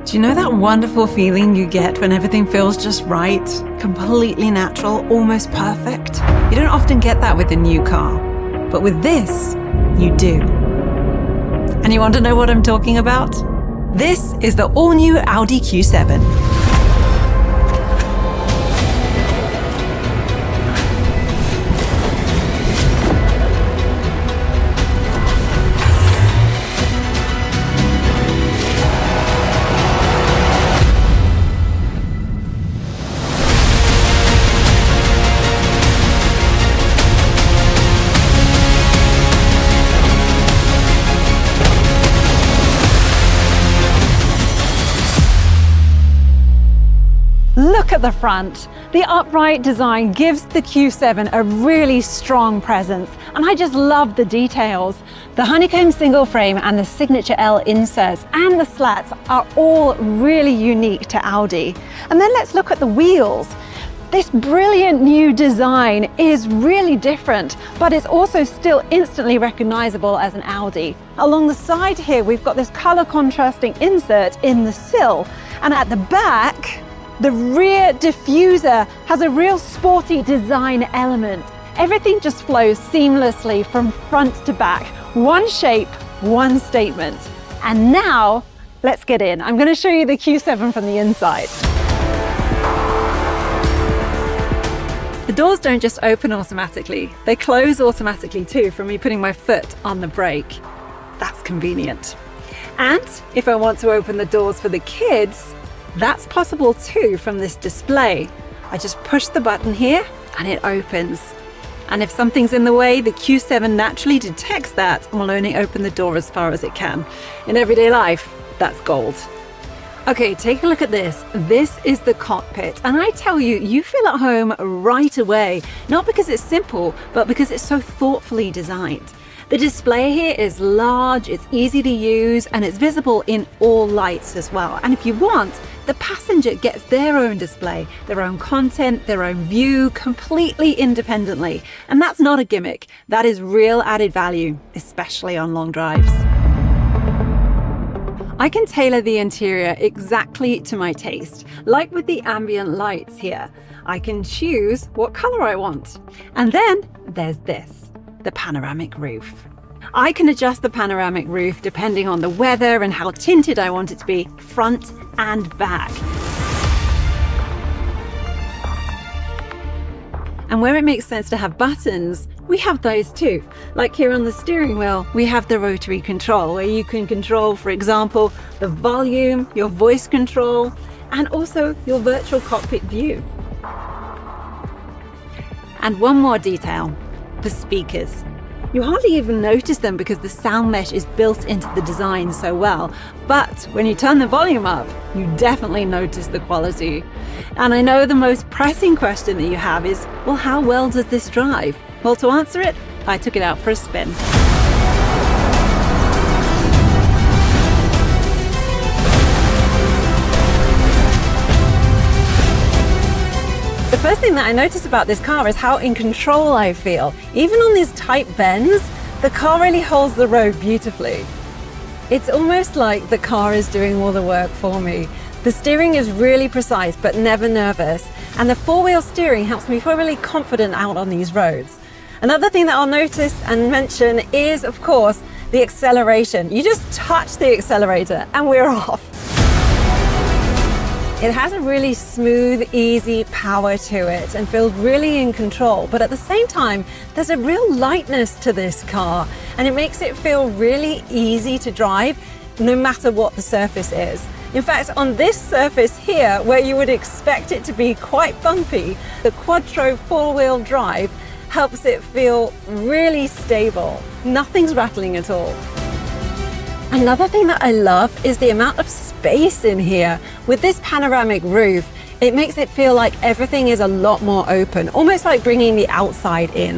Do you know that wonderful feeling you get when everything feels just right, completely natural, almost perfect? You don't often get that with a new car, but with this, you do. And you want to know what I'm talking about? This is the all-new Audi Q7. Look at the front. The upright design gives the Q7 a really strong presence, and I just love the details. The honeycomb single frame and the signature L inserts and the slats are all really unique to Audi. And then let's look at the wheels. This brilliant new design is really different, but it's also still instantly recognizable as an Audi. Along the side here, we've got this color contrasting insert in the sill, and at the back, the rear diffuser has a real sporty design element. Everything just flows seamlessly from front to back. One shape, one statement. And now, let's get in. I'm going to show you the Q7 from the inside. The doors don't just open automatically, they close automatically too from me putting my foot on the brake. That's convenient. And if I want to open the doors for the kids, that's possible too from this display. I just push the button here and it opens. And if something's in the way, the Q7 naturally detects that and will only open the door as far as it can. In everyday life, that's gold. Okay, take a look at this. This is the cockpit, and I tell you, you feel at home right away. Not because it's simple, but because it's so thoughtfully designed. The display here is large, it's easy to use, and it's visible in all lights as well. And if you want, the passenger gets their own display, their own content, their own view, completely independently. And that's not a gimmick. That is real added value, especially on long drives. I can tailor the interior exactly to my taste, like with the ambient lights here. I can choose what color I want. And then there's this, the panoramic roof. I can adjust the panoramic roof depending on the weather and how tinted I want it to be, front and back. And where it makes sense to have buttons, we have those too. Like here on the steering wheel, we have the rotary control where you can control, for example, the volume, your voice control, and also your virtual cockpit view. And one more detail, the speakers. You hardly even notice them because the sound mesh is built into the design so well. But when you turn the volume up, you definitely notice the quality. And I know the most pressing question that you have is, well, how well does this drive? Well, to answer it, I took it out for a spin. The first thing that I notice about this car is how in control I feel. Even on these tight bends, the car really holds the road beautifully. It's almost like the car is doing all the work for me. The steering is really precise but never nervous, and the four-wheel steering helps me feel really confident out on these roads. Another thing that I'll notice and mention is, of course, the acceleration. You just touch the accelerator and we're off. It has a really smooth, easy power to it and feels really in control, but at the same time, there's a real lightness to this car and it makes it feel really easy to drive no matter what the surface is. In fact, on this surface here, where you would expect it to be quite bumpy, the Quattro four-wheel drive helps it feel really stable. Nothing's rattling at all. Another thing that I love is the amount of space in here. With this panoramic roof, it makes it feel like everything is a lot more open, almost like bringing the outside in.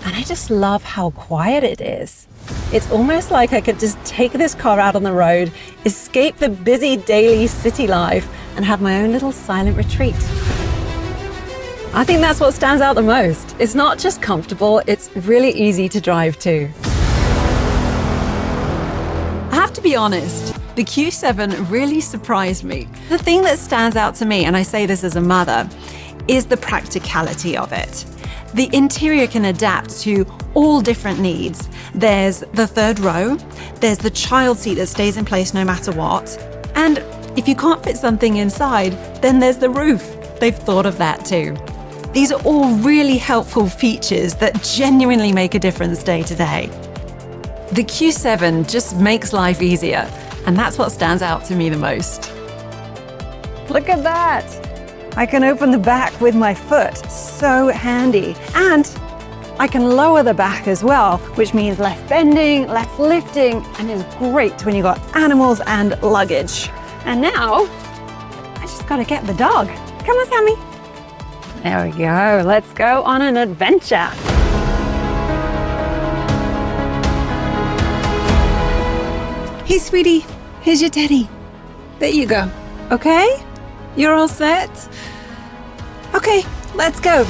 And I just love how quiet it is. It's almost like I could just take this car out on the road, escape the busy daily city life, and have my own little silent retreat. I think that's what stands out the most. It's not just comfortable, it's really easy to drive too. I have to be honest, The Q7 really surprised me. The thing that stands out to me, and I say this as a mother, is the practicality of it. The interior can adapt to all different needs. There's the third row, there's the child seat that stays in place no matter what, and if you can't fit something inside, then there's the roof. They've thought of that too. These are all really helpful features that genuinely make a difference day to day. The Q7 just makes life easier, and that's what stands out to me the most. Look at that! I can open the back with my foot, so handy. And I can lower the back as well, which means less bending, less lifting, and is great when you've got animals and luggage. And now, I just gotta get the dog. Come on, Sammy. There we go, let's go on an adventure. Hey, sweetie, here's your teddy. There you go. Okay? You're all set? Okay, let's go.